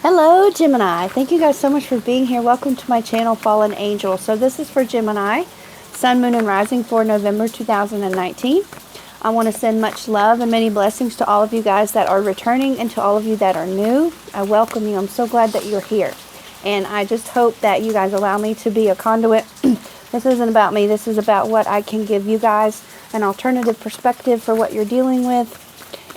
Hello Gemini, thank you guys so much for being here. Welcome to my channel Fallen Angel. So this is for Gemini, Sun, Moon, and Rising for November 2019. I want to send much love and many blessings to all of you guys that are returning and to all of you that are new. I welcome you. I'm so glad that you're here. And I just hope that you guys allow me to be a conduit. This isn't about me. This is about what I can give you guys, an alternative perspective for what you're dealing with.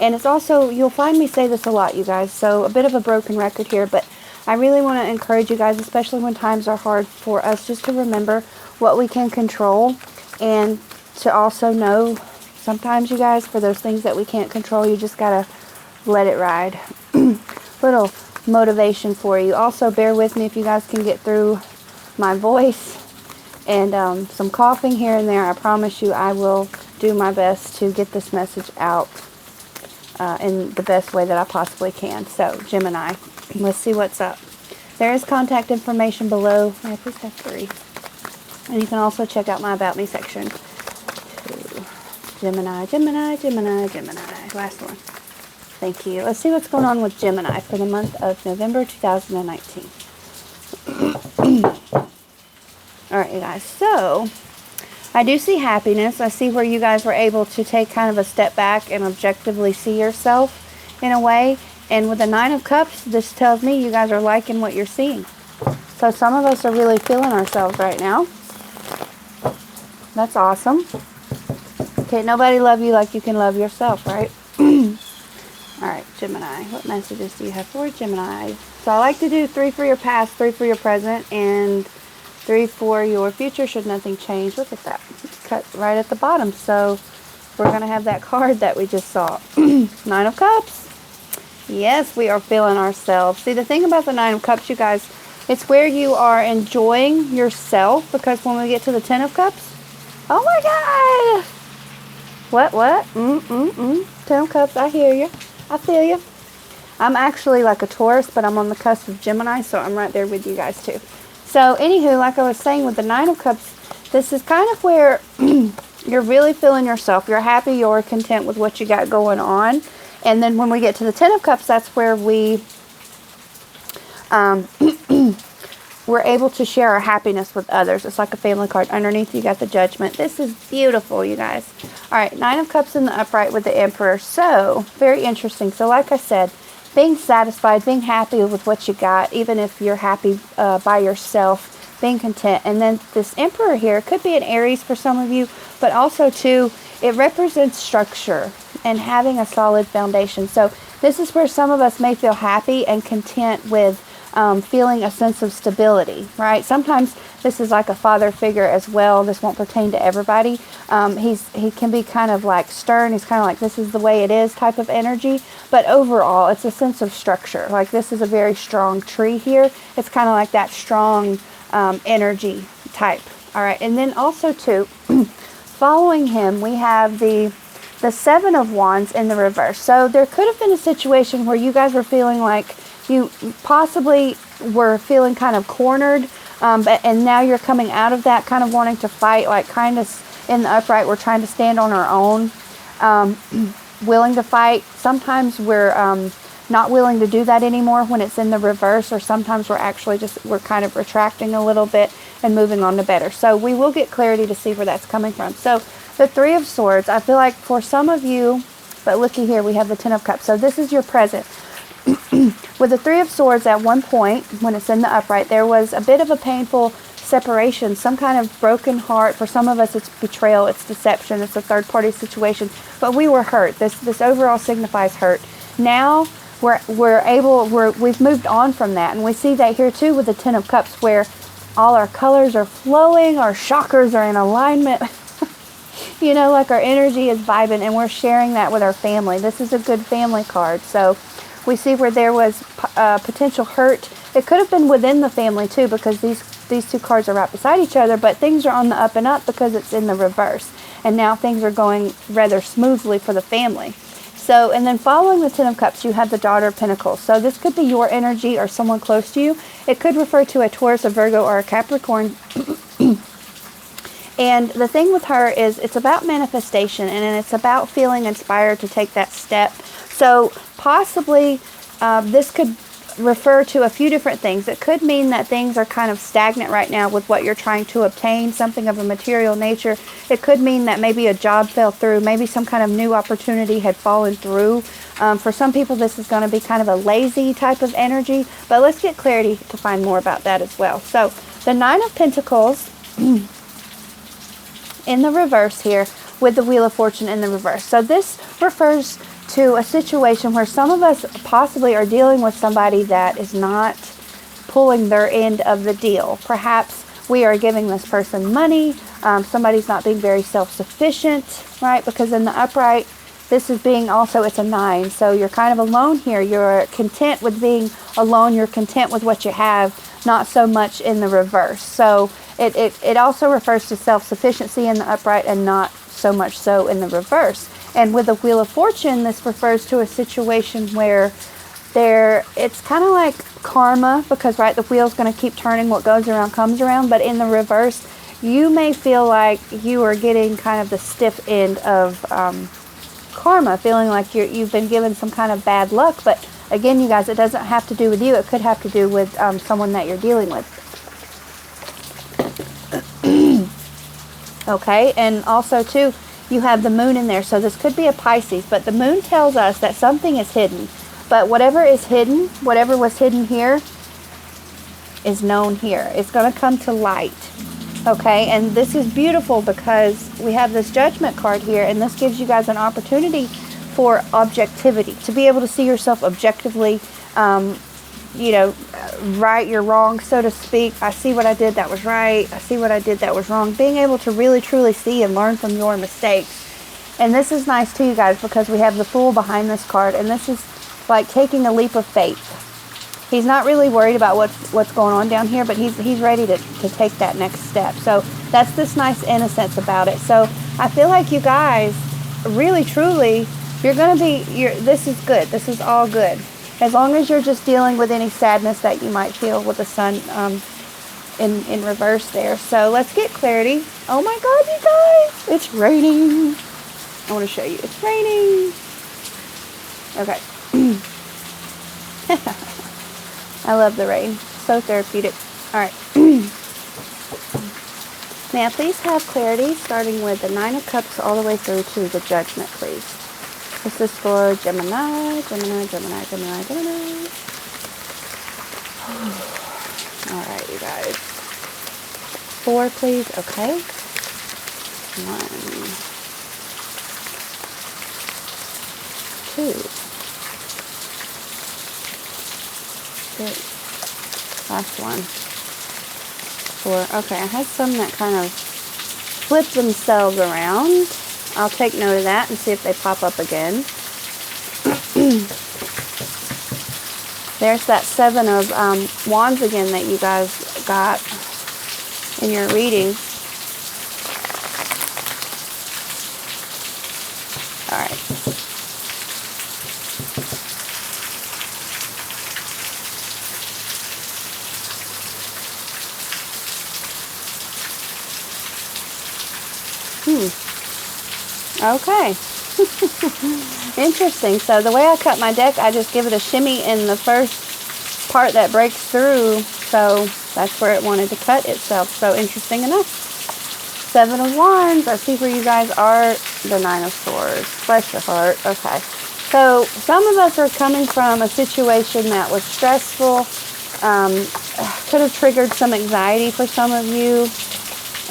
And it's also, you'll find me say this a lot, you guys, so a bit of a broken record here, but I really want to encourage you guys, especially when times are hard for us, just to remember what we can control, and to also know sometimes, you guys, for those things that we can't control, you just got to let it ride. Little motivation for you. Also, bear with me if you guys can get through my voice and some coughing here and there. I promise you I will do my best to get this message out in the best way that I possibly can. So, Gemini, let's see what's up. There is contact information below. I just have 3. And you can also check out my About Me section. Gemini, Gemini, Gemini, Gemini. Last one. Thank you. Let's see what's going on with Gemini for the month of November 2019. Alright, you guys. So, I do see happiness. I see where you guys were able to take kind of a step back and objectively see yourself in a way. And with the 9 of Cups, this tells me you guys are liking what you're seeing. So some of us are really feeling ourselves right now. That's awesome. Can't nobody love you like you can love yourself, right? Alright, Gemini. What messages do you have for Gemini? So I like to do 3 for your past, 3 for your present, and 3 for your future should nothing change. Look at that. It's cut right at the bottom. So we're going to have that card that we just saw. 9 of Cups. Yes, we are feeling ourselves. See, the thing about the 9 of Cups, you guys, it's where you are enjoying yourself, because when we get to the 10 of Cups, oh my God. What? 10 of Cups, I hear you. I feel you. I'm actually like a Taurus, but I'm on the cusp of Gemini, so I'm right there with you guys too. So, anywho, like I was saying with the 9 of Cups, this is kind of where you're really feeling yourself. You're happy, you're content with what you got going on. And then when we get to the 10 of Cups, that's where we're able to share our happiness with others. It's like a family card. Underneath, you got the Judgment. This is beautiful, you guys. All right, 9 of Cups in the upright with the Emperor. So, very interesting. So, like I said, being satisfied, being happy with what you got, even if you're happy by yourself, being content. And then this Emperor here could be an Aries for some of you, but also too, it represents structure and having a solid foundation. So this is where some of us may feel happy and content with feeling a sense of stability, right? Sometimes this is like a father figure as well. This won't pertain to everybody. He can be kind of like stern. He's kind of like, this is the way it is type of energy. But overall, it's a sense of structure. Like, this is a very strong tree here. It's kind of like that strong energy type. All right. And then also too, following him, we have the 7 of Wands in the reverse. So there could have been a situation where you guys were feeling like you possibly were feeling kind of cornered, and now you're coming out of that, kind of wanting to fight, like kind of in the upright, we're trying to stand on our own, willing to fight. Sometimes we're not willing to do that anymore when it's in the reverse, or sometimes we're actually we're kind of retracting a little bit and moving on to better. So we will get clarity to see where that's coming from. So the 3 of Swords, I feel like for some of you, but looky here, we have the 10 of Cups. So this is your present. With the 3 of Swords, at one point, when it's in the upright, there was a bit of a painful separation, some kind of broken heart. For some of us, it's betrayal, it's deception, it's a third-party situation. But we were hurt. This overall signifies hurt. Now, we've moved on from that. And we see that here, too, with the 10 of Cups, where all our colors are flowing, our chakras are in alignment. You know, like our energy is vibing, and we're sharing that with our family. This is a good family card. So we see where there was potential hurt. It could have been within the family too, because these 2 cards are right beside each other, but things are on the up and up because it's in the reverse. And now things are going rather smoothly for the family. So, and then following the 10 of Cups, you have the Daughter of Pentacles. So this could be your energy or someone close to you. It could refer to a Taurus, a Virgo, or a Capricorn. And the thing with her is it's about manifestation, and it's about feeling inspired to take that step. So possibly this could refer to a few different things. It could mean that things are kind of stagnant right now with what you're trying to obtain, something of a material nature. It could mean that maybe a job fell through, maybe some kind of new opportunity had fallen through. For some people, this is going to be kind of a lazy type of energy, but let's get clarity to find more about that as well. So the Nine of Pentacles in the reverse here with the Wheel of Fortune in the reverse. So this refers to a situation where some of us possibly are dealing with somebody that is not pulling their end of the deal. Perhaps we are giving this person money. Somebody's not being very self-sufficient, right? Because in the upright, this is being also, it's a 9. So you're kind of alone here. You're content with being alone. You're content with what you have, not so much in the reverse. So it also refers to self-sufficiency in the upright and not so much so in the reverse. And with the Wheel of Fortune, this refers to a situation where it's kind of like karma, because, right, the wheel's going to keep turning. What goes around comes around. But in the reverse, you may feel like you are getting kind of the stiff end of karma, feeling like you've been given some kind of bad luck. But again, you guys, it doesn't have to do with you. It could have to do with someone that you're dealing with. Okay, and also, too, you have the moon in there, so this could be a Pisces, but the moon tells us that something is hidden. But whatever is hidden, whatever was hidden here, is known here. It's going to come to light. Okay, and this is beautiful because we have this Judgment card here, and this gives you guys an opportunity for objectivity, to be able to see yourself objectively, right your wrong, so to speak. I see what I did that was right. I see what I did that was wrong. Being able to really truly see and learn from your mistakes. And this is nice too, you guys, because we have the Fool behind this card, and this is like taking a leap of faith. He's not really worried about what's going on down here, but he's ready to take that next step. So that's this nice innocence about it. So I feel like you guys, really truly, this is good. This is all good. As long as you're just dealing with any sadness that you might feel with the sun in reverse there. So let's get clarity. Oh my God, you guys, it's raining. I want to show you. It's raining. Okay. I love the rain. So therapeutic. All right. May I please have clarity starting with the Nine of Cups all the way through to the Judgment, please. This is for Gemini, Gemini, Gemini, Gemini, Gemini. All right, you guys. 4, please. Okay. 1, 2, 3. Last one. 4. Okay, I had some that kind of flip themselves around. I'll take note of that and see if they pop up again. There's that 7 of Wands again that you guys got in your reading. All right. Okay. Interesting. So the way I cut my deck, I just give it a shimmy in the first part that breaks through. So that's where it wanted to cut itself. So interesting enough. 7 of Wands. I see where you guys are. The 9 of Swords. Bless your heart. Okay. So some of us are coming from a situation that was stressful. Could have triggered some anxiety for some of you.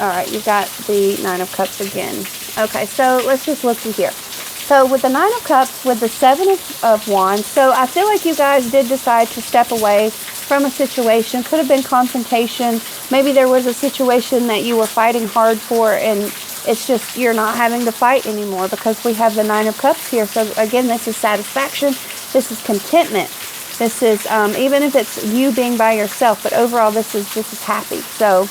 All right, you got the 9 of Cups again. Okay, so let's just look through here. So with the 9 of Cups, with the 7 of Wands, so I feel like you guys did decide to step away from a situation. Could have been confrontation. Maybe there was a situation that you were fighting hard for, and it's just you're not having to fight anymore because we have the 9 of Cups here. So again, this is satisfaction. This is contentment. This is, even if it's you being by yourself, but overall this is happy. So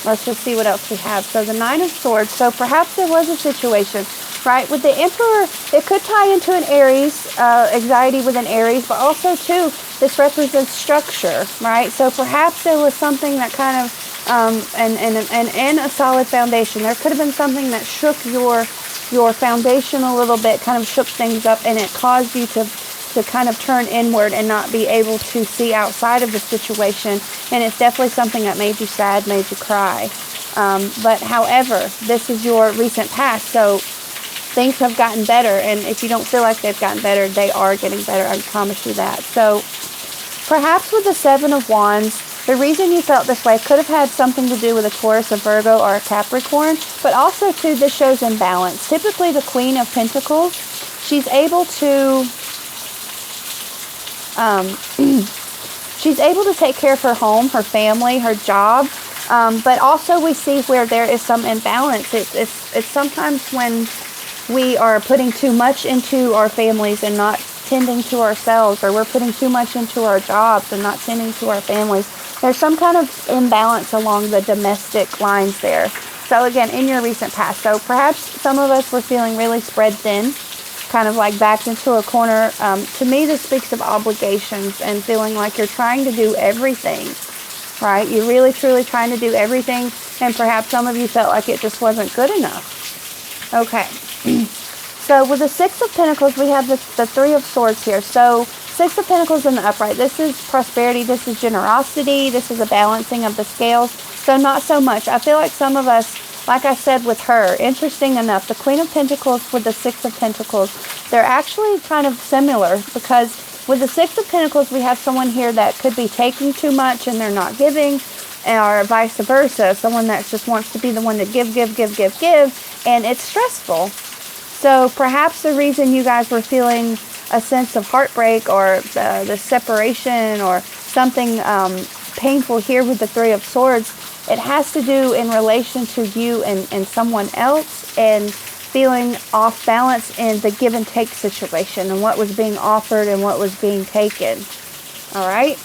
let's just see what else we have. So the 9 of Swords. So perhaps there was a situation, right? With the Emperor, it could tie into an Aries, anxiety with an Aries, but also, too, this represents structure, right? So perhaps there was something that kind of, and a solid foundation. There could have been something that shook your foundation a little bit, kind of shook things up, and it caused you to to kind of turn inward and not be able to see outside of the situation. And it's definitely something that made you sad, made you cry. But however, this is your recent past, so things have gotten better. And if you don't feel like they've gotten better, they are getting better. I promise you that. So perhaps with the Seven of Wands, the reason you felt this way could have had something to do with a Taurus, a Virgo, or a Capricorn, but also too, this shows imbalance. Typically the Queen of Pentacles, she's able to take care of her home, her family, her job, but also we see where there is some imbalance. It's sometimes when we are putting too much into our families and not tending to ourselves, or we're putting too much into our jobs and not tending to our families. There's some kind of imbalance along the domestic lines there. So again, in your recent past. So perhaps some of us were feeling really spread thin, kind of like backed into a corner. To me, this speaks of obligations and feeling like you're trying to do everything, right? You're really, truly trying to do everything. And perhaps some of you felt like it just wasn't good enough. Okay. So with the Six of Pentacles, we have the Three of Swords here. So Six of Pentacles in the upright. This is prosperity. This is generosity. This is a balancing of the scales. So not so much. I feel like some of us, like I said with her, interesting enough, the Queen of Pentacles with the Six of Pentacles, they're actually kind of similar, because with the Six of Pentacles, we have someone here that could be taking too much and they're not giving, or vice versa. Someone that just wants to be the one to give, and it's stressful. So perhaps the reason you guys were feeling a sense of heartbreak, or the separation, or something painful here with the Three of Swords, it has to do in relation to you and someone else, and feeling off balance in the give and take situation, and what was being offered and what was being taken. All right.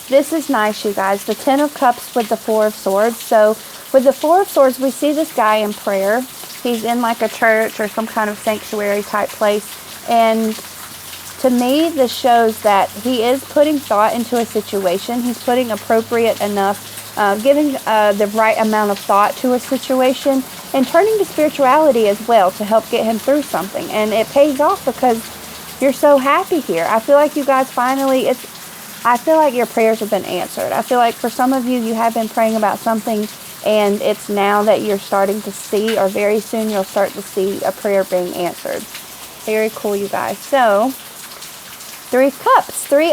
This is nice, you guys. The Ten of Cups with the Four of Swords. So with the Four of Swords, we see this guy in prayer. He's in like a church or some kind of sanctuary type place. And to me, this shows that he is putting thought into a situation. He's putting appropriate enough, giving the right amount of thought to a situation, and turning to spirituality as well to help get him through something. And it pays off because you're so happy here. I feel like you guys finally, I feel like your prayers have been answered. I feel like for some of you, you have been praying about something, and it's now that you're starting to see, or very soon you'll start to see a prayer being answered. Very cool, you guys. So, Three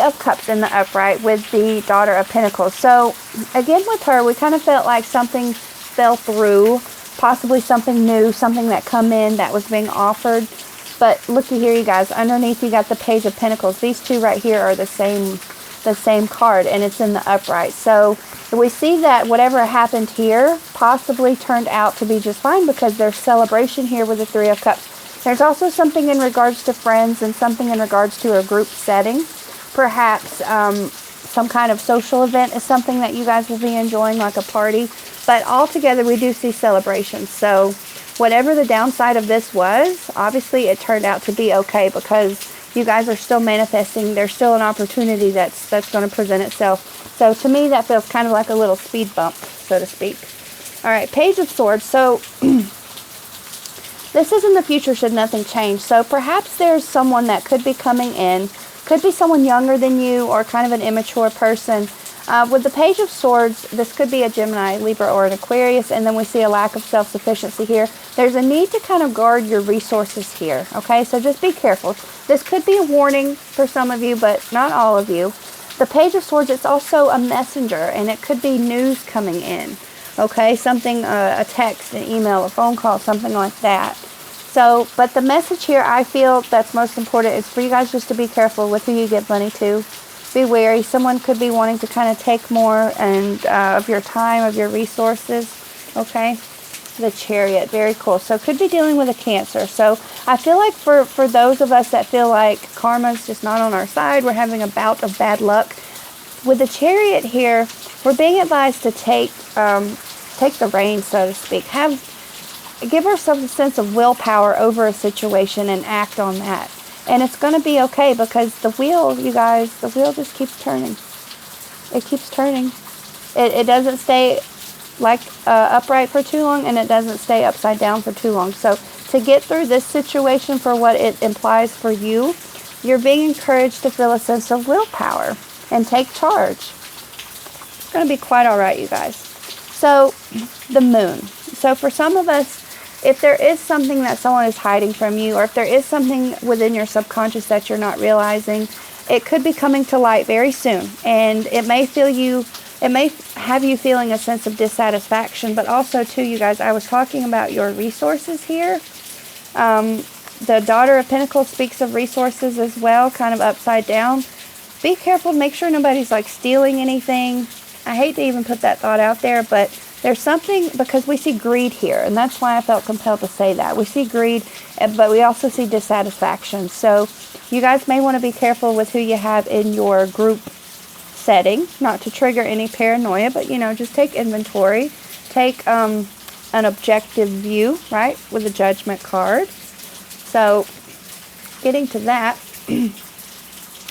of Cups in the upright with the Daughter of Pentacles. So, again with her, we kind of felt like something fell through, possibly something new, something that come in that was being offered. But looky here, you guys. Underneath, you got the Page of Pentacles. These two right here are the same card, and it's in the upright. So we see that whatever happened here possibly turned out to be just fine, because there's celebration here with the Three of Cups. There's also something in regards to friends, and something in regards to a group setting. Perhaps some kind of social event is something that you guys will be enjoying, like a party. But altogether, we do see celebration. So whatever the downside of this was, obviously it turned out to be okay, because you guys are still manifesting. There's still an opportunity that's going to present itself. So to me, that feels kind of like a little speed bump, so to speak. All right, Page of Swords. So this is in the future should nothing change. So perhaps there's someone that could be coming in. Could be someone younger than you, or kind of an immature person. With the Page of Swords, this could be a Gemini, Libra, or an Aquarius, and then we see a lack of self-sufficiency here. There's a need to kind of guard your resources here, okay? So just be careful. This could be a warning for some of you, but not all of you. The Page of Swords, it's also a messenger, and it could be news coming in, okay? Something, a text, an email, a phone call, something like that. So, but the message here, I feel that's most important, is for you guys just to be careful with who you give money to. Be wary. Someone could be wanting to kind of take more of your time, of your resources. Okay. The Chariot. Very cool. So could be dealing with a Cancer. So I feel like for those of us that feel like karma's just not on our side, we're having a bout of bad luck. With the Chariot here, we're being advised to take the reins, so to speak. Give ourselves a sense of willpower over a situation and act on that. And it's going to be okay, because the wheel, you guys, the wheel just keeps turning. It keeps turning. It doesn't stay like upright for too long, and it doesn't stay upside down for too long. So to get through this situation, for what it implies for you, You're being encouraged to feel a sense of willpower and take charge. It's going to be quite all right, you guys. So, the moon. So, for some of us, if there is something that someone is hiding from you, or if there is something within your subconscious that you're not realizing, it could be coming to light very soon. And it may have you feeling a sense of dissatisfaction, but also, too, you guys, I was talking about your resources here. The Daughter of Pentacles speaks of resources as well, kind of upside down. Be careful, make sure nobody's like stealing anything. I hate to even put that thought out there, but there's something, because we see greed here, and that's why I felt compelled to say that. We see greed, but we also see dissatisfaction. So you guys may want to be careful with who you have in your group setting, not to trigger any paranoia, but, you know, just take inventory. Take an objective view, right, with the Judgment card. So, getting to that,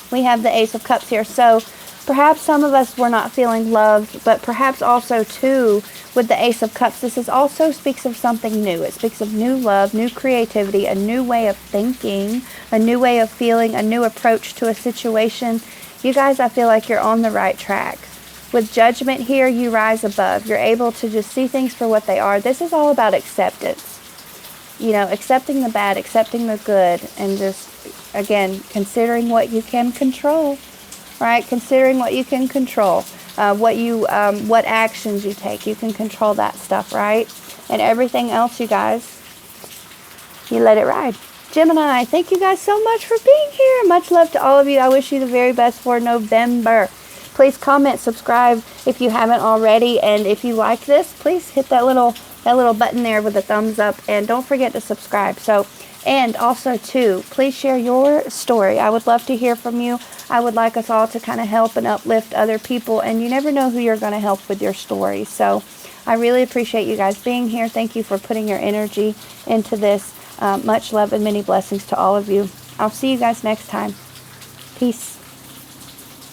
we have the Ace of Cups here. So, perhaps some of us were not feeling loved, but perhaps also, too, with the Ace of Cups, this is also speaks of something new. It speaks of new love, new creativity, a new way of thinking, a new way of feeling, a new approach to a situation. You guys, I feel like you're on the right track. With Judgment here, you rise above. You're able to just see things for what they are. This is all about acceptance. You know, accepting the bad, accepting the good, and just, again, considering what you can control, right? Considering what you can control, what actions you take. You can control that stuff, right? And everything else, you guys, you let it ride. Gemini, thank you guys so much for being here. Much love to all of you. I wish you the very best for November. Please comment, subscribe if you haven't already, and if you like this, please hit that little button there with a thumbs up, and don't forget to subscribe. So, and also too, please share your story. I would love to hear from you. I would like us all to kind of help and uplift other people, and you never know who you're going to help with your story. So I really appreciate you guys being here. Thank you for putting your energy into this. Much love and many blessings to all of you. I'll see you guys next time. Peace.